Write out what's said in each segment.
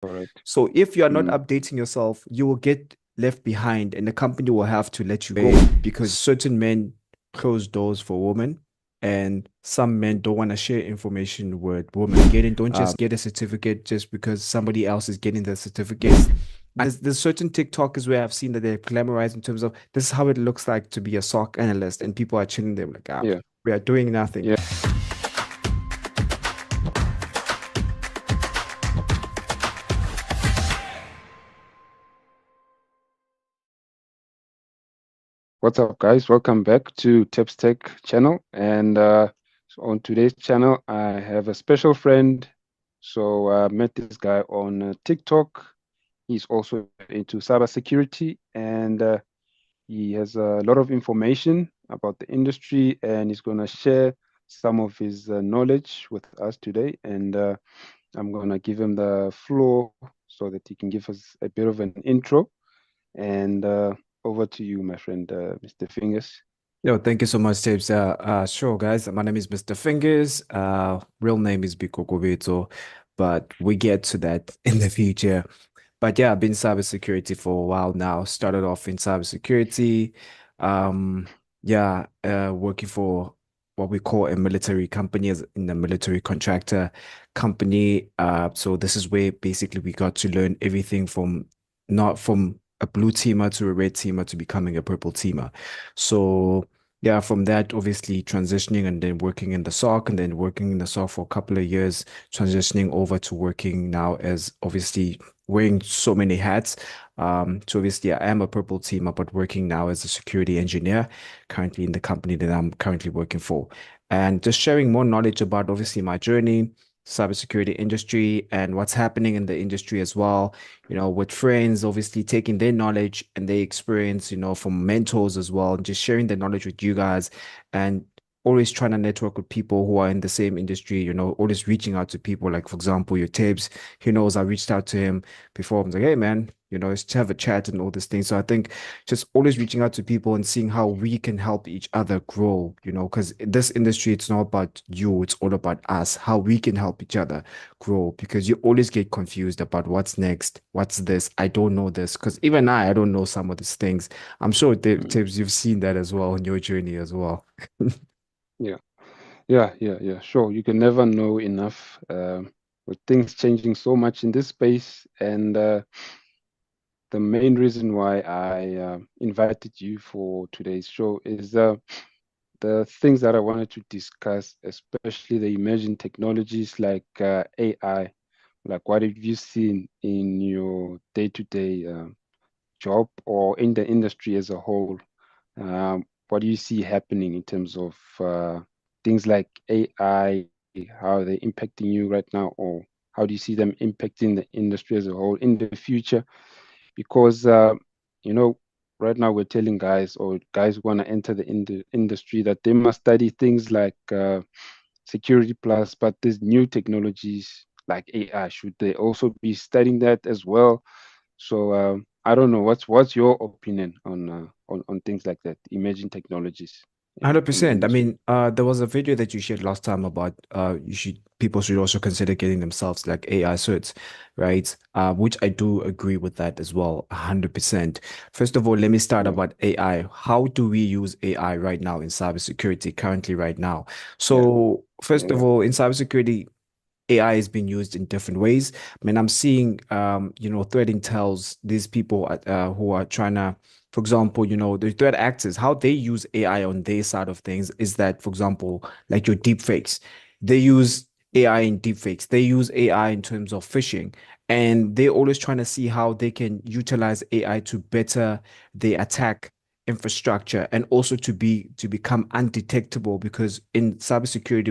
Correct. So if you are not Mm. updating yourself, you will get left behind and the company will have to let you go because certain men close doors for women and some men don't want to share information with women. Don't just get a certificate just because somebody else is getting the certificate. And there's certain TikTokers where I've seen that they're glamorized in terms of this is how it looks like to be a SOC analyst, and people are chilling them like, Yeah. we are doing nothing. Yeah. What's up, guys? Welcome back to Tips Tech channel. And so on today's channel, I have a special friend. So I met this guy on TikTok. He's also into cybersecurity, and he has a lot of information about the industry, and he's going to share some of his knowledge with us today. And I'm going to give him the floor so that he can give us a bit of an intro. And over to you, my friend, Mr. Fingers. Yo, thank you so much, Tips. Sure, guys. My name is Mr. Fingers. Real name is Biko Kobeto, but we get to that in the future. But yeah, I've been in cybersecurity for a while now. Started off in cybersecurity. Um, working for what we call a military company as in a military contractor company. So this is where basically we got to learn everything from not from a blue teamer to a red teamer to becoming a purple teamer. So yeah, from that, obviously transitioning and then working in the SOC and then working in the SOC for a couple of years, transitioning over to working now as obviously wearing so many hats. So obviously I am a purple teamer, but working now as a security engineer currently in the company that I'm currently working for. And just sharing more knowledge about obviously my journey, cybersecurity industry, and what's happening in the industry as well, with friends, obviously taking their knowledge and their experience, from mentors as well, and just sharing their knowledge with you guys and always trying to network with people who are in the same industry, always reaching out to people. Like, for example, your Tibbs, he knows I reached out to him before. I'm like, hey, man, let's have a chat and all these things. So I think just always reaching out to people and seeing how we can help each other grow, because in this industry, it's not about you, it's all about us, how we can help each other grow, because you always get confused about what's next, what's this, I don't know this, because even I don't know some of these things. I'm sure, Mm. Tibbs, you've seen that as well on your journey as well. Yeah, yeah. Sure. You can never know enough with things changing so much in this space. And the main reason why I invited you for today's show is the things that I wanted to discuss, especially the emerging technologies like AI. Like, what have you seen in your day-to-day job or in the industry as a whole? What do you see happening in terms of things like AI? How are they impacting you right now, or how do you see them impacting the industry as a whole in the future? Because you know, right now we're telling guys or guys who want to enter the industry that they must study things like security plus, but there's new technologies like AI. Should they also be studying that as well? So I don't know. What's your opinion on things like that, emerging technologies in the 100%. I industry? mean, there was a video that you shared last time about you should people should also consider getting themselves like AI certs, right? Which I do agree with that as well, 100%. First of all, let me start Yeah, about AI. How do we use AI right now in cybersecurity currently right now? yeah, So, first of yeah, all, in cybersecurity, AI is being used in different ways. I mean, I'm seeing, threat intels, these people who are trying to, for example, the threat actors, how they use AI on their side of things is that, for example, like your deepfakes, they use AI in deepfakes. They use AI in terms of phishing, and they're always trying to see how they can utilize AI to better the attack infrastructure and also to become undetectable because in cybersecurity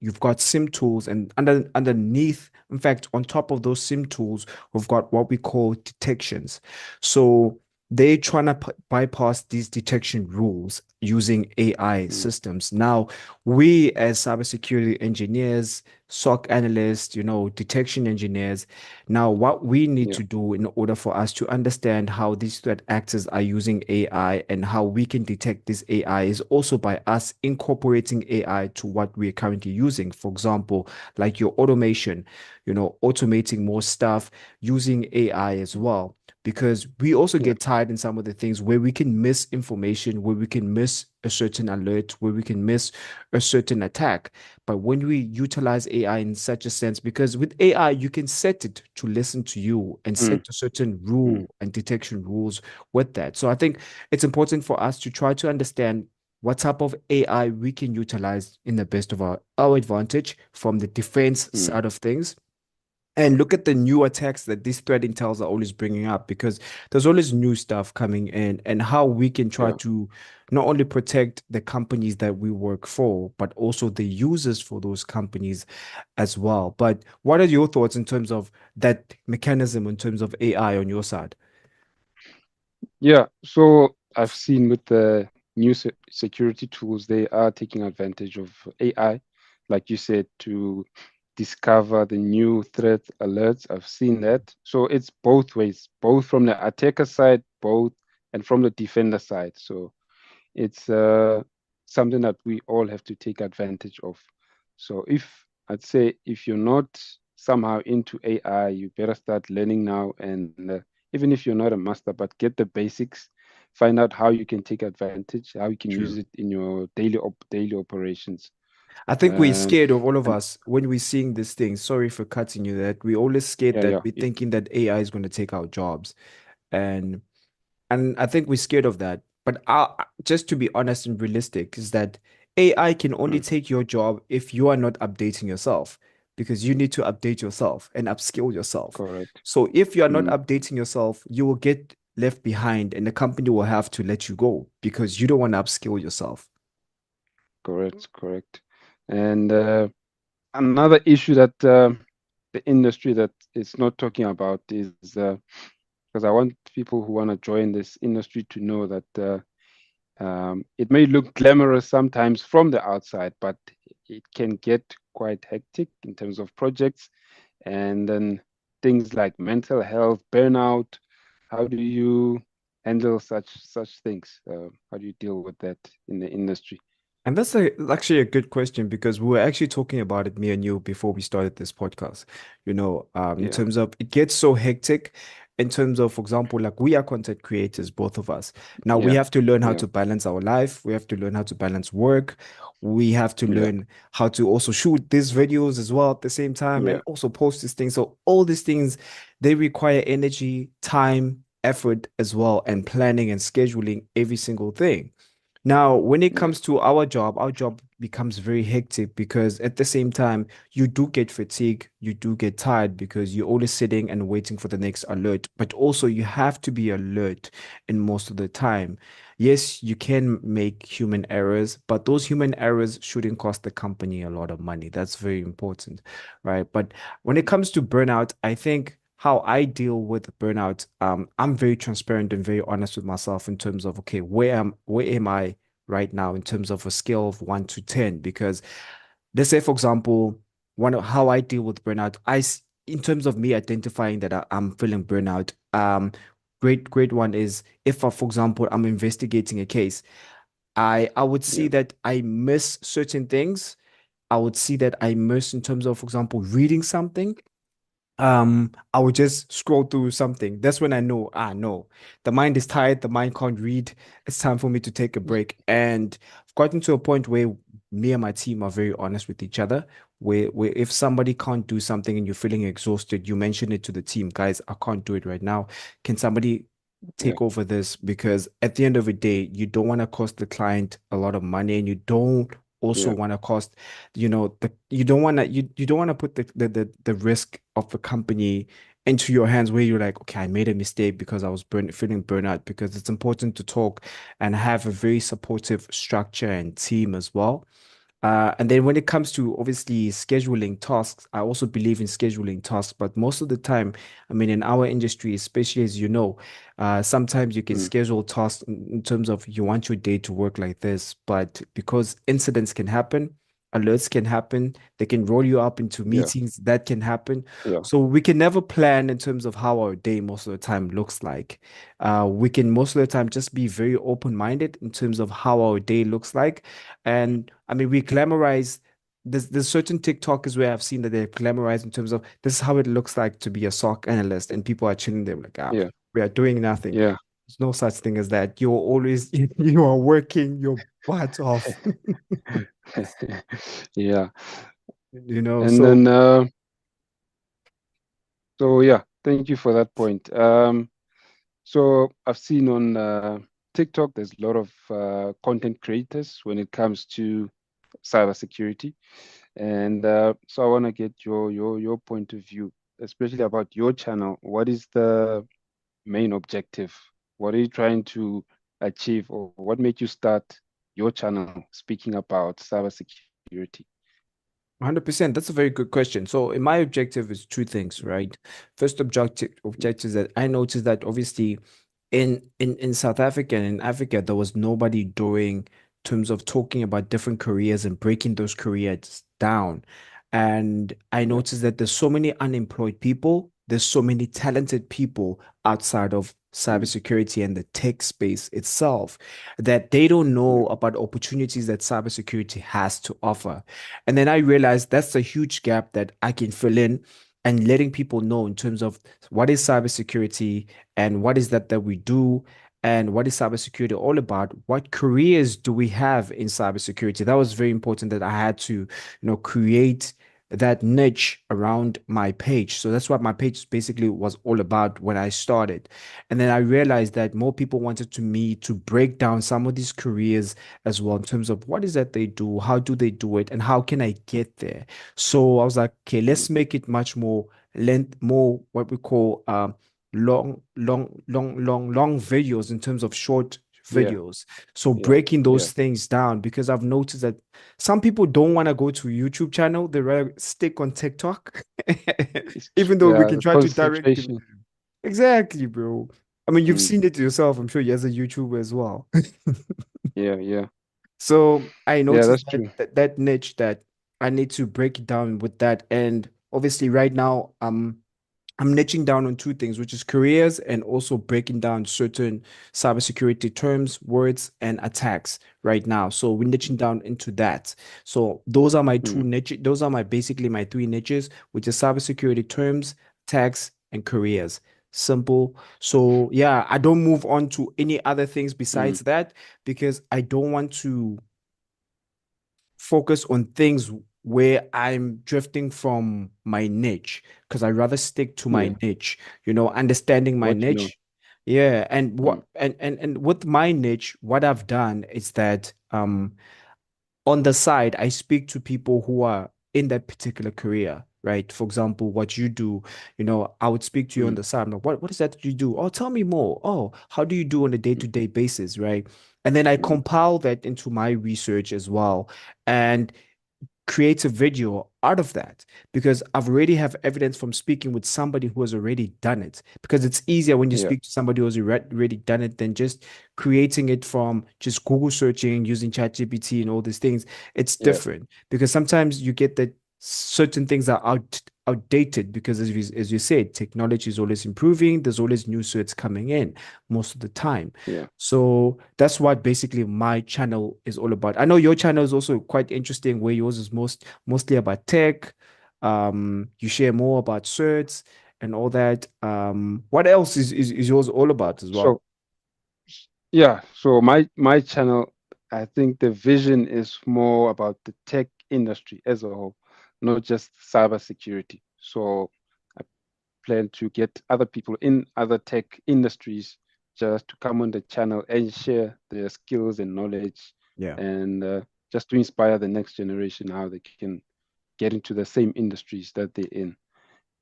you've got SIM tools, and underneath, in fact, on top of those SIM tools, we've got what we call detections. So they trying to bypass these detection rules using AI mm, systems. Now, we as cybersecurity engineers, SOC analysts, detection engineers, now what we need yeah, to do in order for us to understand how these threat actors are using AI and how we can detect this AI is also by us incorporating AI to what we're currently using. For example, like your automation, automating more stuff using AI as well because we also yeah, get tired in some of the things where we can miss information, where we can miss a certain alert, where we can miss a certain attack. But when we utilize AI in such a sense, because with AI, you can set it to listen to you and mm, set a certain mm, rule and detection rules with that. So I think it's important for us to try to understand what type of AI we can utilize in the best of our advantage from the defense mm, side of things and look at the new attacks that these threat intels are always bringing up because there's always new stuff coming in and how we can try yeah. to not only protect the companies that we work for, but also the users for those companies as well. But what are your thoughts in terms of that mechanism in terms of AI on your side? Yeah, so I've seen with the new security tools, they are taking advantage of AI, like you said, to discover the new threat alerts. I've seen that. So it's both ways, both from the attacker side, both, and from the defender side. So it's something that we all have to take advantage of. So if I'd say if you're not somehow into AI, you better start learning now. And even if you're not a master, but get the basics, find out how you can take advantage, how you can use True. it in your daily operations. I think we're Um, scared of all of and us when we're seeing this thing. Sorry for cutting you that. We're always scared yeah, that yeah, we're yeah, thinking that AI is going to take our jobs. And I think we're scared of that. But just to be honest and realistic, is that AI can only mm, take your job if you are not updating yourself, because you need to update yourself and upskill yourself. correct. So if you are not Mm, updating yourself, you will get left behind and the company will have to let you go because you don't want to upskill yourself. correct, correct. And another issue that the industry that is not talking about is because I want people who want to join this industry to know that it may look glamorous sometimes from the outside, but it can get quite hectic in terms of projects and then things like mental health, burnout. How do you handle such things? How do you deal with that in the industry? And that's actually a good question because we were actually talking about it, me and you, before we started this podcast. In Yeah, terms of it gets so hectic, in terms of, for example, like we are content creators, both of us. Now we yeah, have to learn how yeah, to balance our life. We have to learn how to balance work. We have to yeah, learn how to also shoot these videos as well at the same time yeah, and also post these things. So all these things, they require energy, time, effort as well, and planning and scheduling every single thing. Now, when it yeah, comes to our job becomes very hectic because at the same time, you do get fatigue, you do get tired because you're always sitting and waiting for the next alert. But also, you have to be alert in most of the time. Yes, you can make human errors, but those human errors shouldn't cost the company a lot of money. That's very important, right? But when it comes to burnout, I think how I deal with burnout, I'm very transparent and very honest with myself in terms of okay, where am I right now in terms of a scale of 1 to 10? Because let's say, for example, one of how I deal with burnout, in terms of me identifying that I'm feeling burnout, great one is if, for example, I'm investigating a case, I would see yeah, that I miss certain things. I would see that I miss in terms of, for example, reading something. I would just scroll through something. That's when I know, no, the mind is tired, the mind can't read. It's time for me to take a break. And I've gotten to a point where me and my team are very honest with each other. Where if somebody can't do something and you're feeling exhausted, you mention it to the team, guys, I can't do it right now. Can somebody yeah, take over this? Because at the end of the day, you don't want to cost the client a lot of money and you don't also yeah, want to cost you don't want to you don't want to put the risk of the company into your hands where you're like, okay, I made a mistake because I was feeling burnout, because it's important to talk and have a very supportive structure and team as well. And then when it comes to obviously scheduling tasks, I also believe in scheduling tasks. But most of the time, I mean, in our industry, especially as you know, sometimes you can Mm, schedule tasks in terms of you want your day to work like this, but because incidents can happen, alerts can happen, they can roll you up into yeah, meetings that can happen. yeah, So we can never plan in terms of how our day most of the time looks like. We can most of the time just be very open-minded in terms of how our day looks like. And I mean, we glamorize. There's certain TikTokers where I've seen that they're glamorized in terms of this is how it looks like to be a SOC analyst, and people are chilling them like, ah, yeah, we are doing nothing. yeah, There's no such thing as that. You're always you are working your butt off, yeah. you know. And So then, so yeah, thank you for that point. So I've seen on TikTok, there's a lot of content creators when it comes to cybersecurity, and so I want to get your point of view, especially about your channel. What is the main objective? What are you trying to achieve, or what made you start your channel speaking about cybersecurity? 100%. That's a very good question. So, in my objective is two things, right? First objective is that I noticed that obviously in South Africa and in Africa there was nobody doing terms of talking about different careers and breaking those careers down. And I Yeah, noticed that there's so many unemployed people, there's so many talented people outside of mm, cybersecurity and the tech space itself that they don't yeah, know about opportunities that cybersecurity has to offer. And then I realized that's a huge gap that I can fill in and letting people know in terms of what is cybersecurity and what is that we do and what is cybersecurity all about? What careers do we have in cybersecurity? That was very important that I had to, create that niche around my page. So that's what my page basically was all about when I started. And then I realized that more people wanted to me to break down some of these careers as well in terms of what is that they do, how do they do it, and how can I get there. So I was like, okay, mm, let's make it much more length, more what we call long videos in terms of short yeah, videos. So yeah, breaking yeah. those things down because I've noticed that some people don't want to go to YouTube channel, they rather stick on TikTok, even though we Yeah, can the try to direct them. concentration. Exactly, bro. I mean, you've Mm, seen it yourself. I'm sure you as a YouTuber as well. yeah, yeah, So I yeah. noticed That's that, true. that niche that I need to break it down with that. And obviously, right now, I'm niching down on two things, which is careers and also breaking down certain cybersecurity terms, words, and attacks right now. So we're niching down into that. So those are my two Mm, niche. Those are my basically my three niches, which is cybersecurity terms, tags, and careers. Simple. So yeah, I don't move on to any other things mm, besides that because I don't want to focus on things where I'm drifting from my niche because I rather stick to my yeah. niche, understanding my What you know. niche. Yeah, and Mm, what and with my niche, what I've done is that on the side, I speak to people who are in that particular career, right? For example, what you do, I would speak to you on mm, the side. I'm like, what is that you do? Oh, tell me more. Oh, how do you do on a mm, day-to-day basis, right? And then I mm, compile that into my research as well. And create a video out of that because I've already have evidence from speaking with somebody who has already done it because it's easier when you yeah, speak to somebody who has already done it than just creating it from just Google searching using ChatGPT and all these things. It's yeah, different because sometimes you get that certain things are outdated because as you said, technology is always improving. There's always new certs coming in most of the time. yeah. So that's what basically my channel is all about. I know your channel is also quite interesting, where yours is mostly about tech. You share more about certs and all that. What else is yours all about as well? So yeah, so my channel, I think the vision is more about the tech industry as a whole, not just cybersecurity. So I plan to get other people in other tech industries just to come on the channel and share their skills and knowledge, Yeah. and just to inspire the next generation how they can get into the same industries that they're in.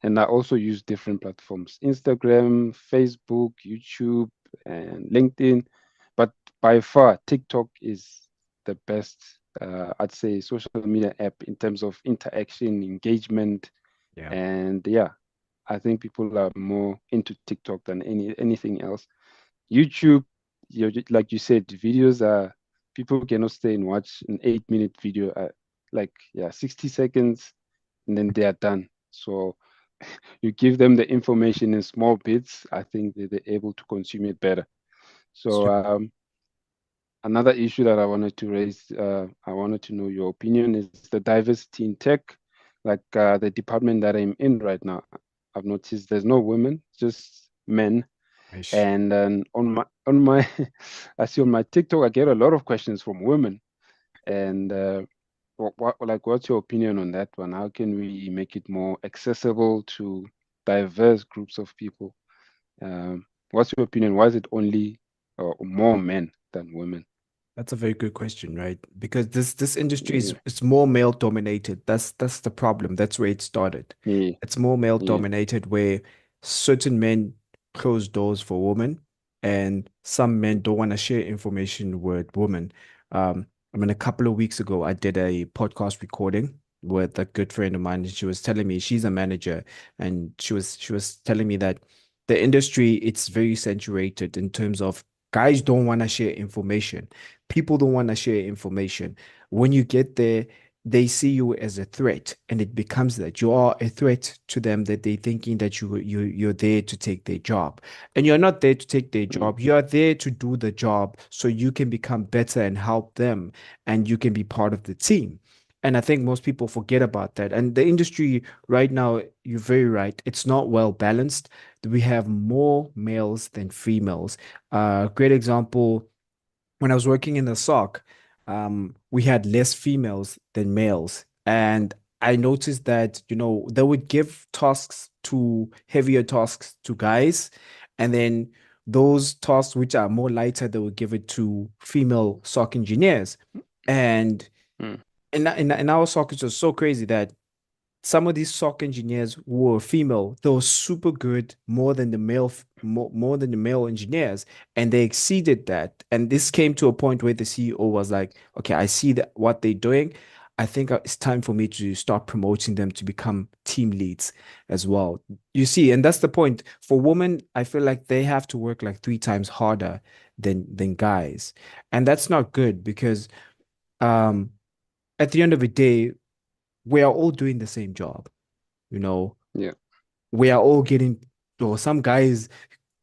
And I also use different platforms: Instagram, Facebook, YouTube, and LinkedIn. But by far, TikTok is the best. I'd say, social media app in terms of interaction, engagement, Yeah. and yeah, I think people are more into TikTok than anything else. YouTube, like you said, videos are people cannot stay and watch an 8 minute video, like yeah, 60 seconds, and then they are done. So you give them the information in small bits. I think that they're able to consume it better. So Sure. another issue that I wanted to raise, I wanted to know your opinion, is the diversity in tech. Like the department that I'm in right now, I've noticed there's no women, just men. Ish. And then on my I see on my TikTok, I get a lot of questions from women. And what's your opinion on that one? How can we make it more accessible to diverse groups of people? What's your opinion? Why is it only more men than women? That's a very good question, right? Because this industry is Yeah, it's more male dominated. That's the problem. That's where it started. yeah, It's more male yeah, dominated where certain men close doors for women and some men don't want to share information with women. I mean, a couple of weeks ago, I did a podcast recording with a good friend of mine, and she was telling me she's a manager, and she was telling me that the industry it's very saturated in terms of guys don't want to share information. People don't want to share information. When you get there, they see you as a threat, and it becomes that you are a threat to them. That they thinking that you're there to take their job, and you're not there to take their mm, job. You are there to do the job so you can become better and help them, and you can be part of the team. And I think most people forget about that. And the industry right now, you're very right. It's not well balanced. We have more males than females. Great example when I was working in the SOC, we had less females than males. And I noticed that, they would give heavier tasks to guys. And then those tasks which are more lighter, they would give it to female SOC engineers. And mm, in our SOC, it was so crazy that some of these SOC engineers were female. They were super good, more than the male engineers, and they exceeded that. And this came to a point where the CEO was like, "Okay, I see that what they're doing. I think it's time for me to start promoting them to become team leads as well." You see, and that's the point. For women, I feel like they have to work like three times harder than guys, and that's not good because um, at the end of the day, we are all doing the same job. You know, yeah, we are all getting, or some guys,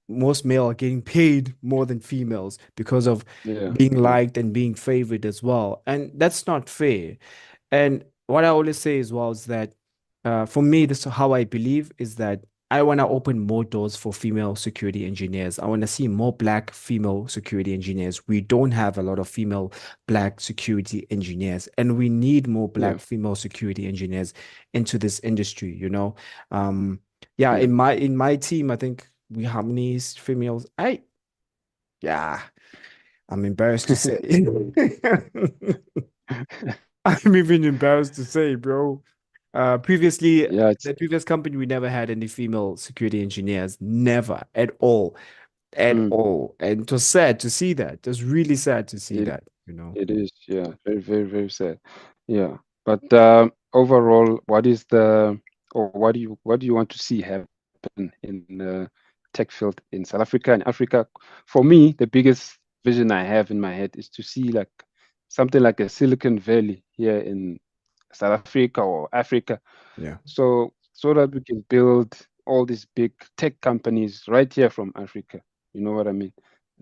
most male are getting paid more than females because of yeah, being yeah, liked and being favored as well. And that's not fair. And what I always say as well is that for me, this is how I believe is that I want to open more doors for female security engineers. I want to see more black female security engineers. We don't have a lot of female black security engineers, and we need more yeah, black female security engineers into this industry. Um, yeah, yeah. in my team, I think we how many females? Yeah, I'm embarrassed to say. I'm even embarrassed to say, bro. Previously, Yeah, it's the previous company, we never had any female security engineers, never at mm, all. And it was sad to see that. It was really sad to see it that. it is, yeah, very, very, very sad. Yeah. But overall, what do you want to see happen in the tech field in South Africa and Africa? For me, the biggest vision I have in my head is to see like something like a Silicon Valley here in South Africa or Africa, Yeah, so that we can build all these big tech companies right here from Africa. You know what I mean?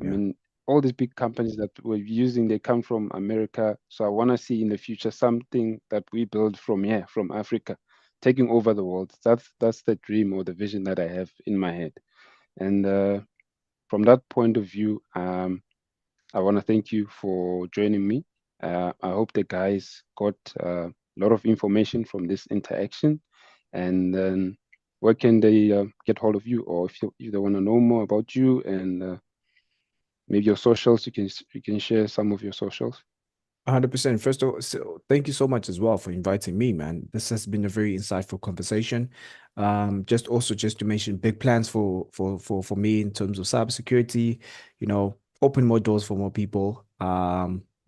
I yeah. mean, all these big companies that we're using, they come from America. So I want to see in the future something that we build from here, from Africa, taking over the world. That's the dream or the vision that I have in my head. And from that point of view, I want to thank you for joining me. I hope the guys got a lot of information from this interaction. And then where can they get hold of you, or if they want to know more about you and maybe your socials, you can share some of your socials. 100%. First of all, so thank you so much as well for inviting me, man. This has been a very insightful conversation. Just to mention big plans for me in terms of cybersecurity, open more doors for more people.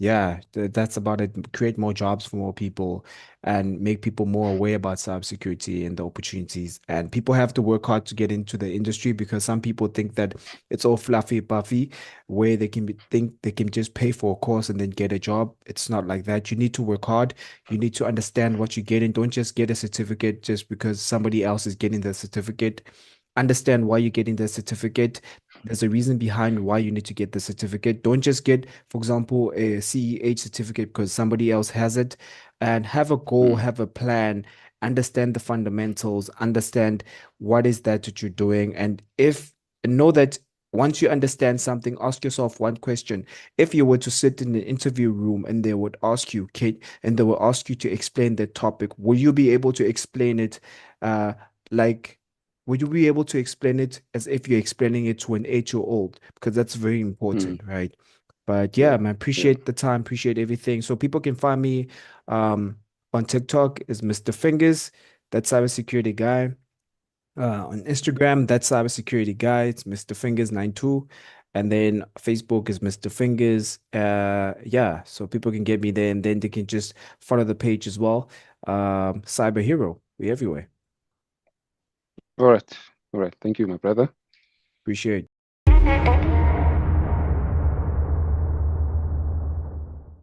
Yeah, that's about it. Create more jobs for more people and make people more aware about cybersecurity and the opportunities. And people have to work hard to get into the industry because some people think that it's all fluffy buffy, where think they can just pay for a course and then get a job. It's not like that. You need to work hard. You need to understand what you're getting. Don't just get a certificate just because somebody else is getting the certificate. Understand why you're getting the certificate. There's a reason behind why you need to get the certificate. Don't just get, for example, a CEH certificate because somebody else has it. And have a goal, Mm, have a plan, understand the fundamentals, understand what is that you're doing. And know that once you understand something, ask yourself one question. If you were to sit in an interview room and they would ask you, Kate, and they will ask you to explain the topic, will you be able to explain it uh, like would you be able to explain it as if you're explaining it to an 8-year old? Because that's very mm, important, right? But yeah, yeah, man, yeah. appreciate the time, appreciate everything. So people can find me on TikTok is Mr. Fingers, that cybersecurity guy. On Instagram, that cybersecurity guy, it's Mr. Fingers 92. And then Facebook is Mr. Fingers. Yeah, so people can get me there and then they can just follow the page as well. Cyber Hero, we everywhere. All right. All right. Thank you, my brother. Appreciate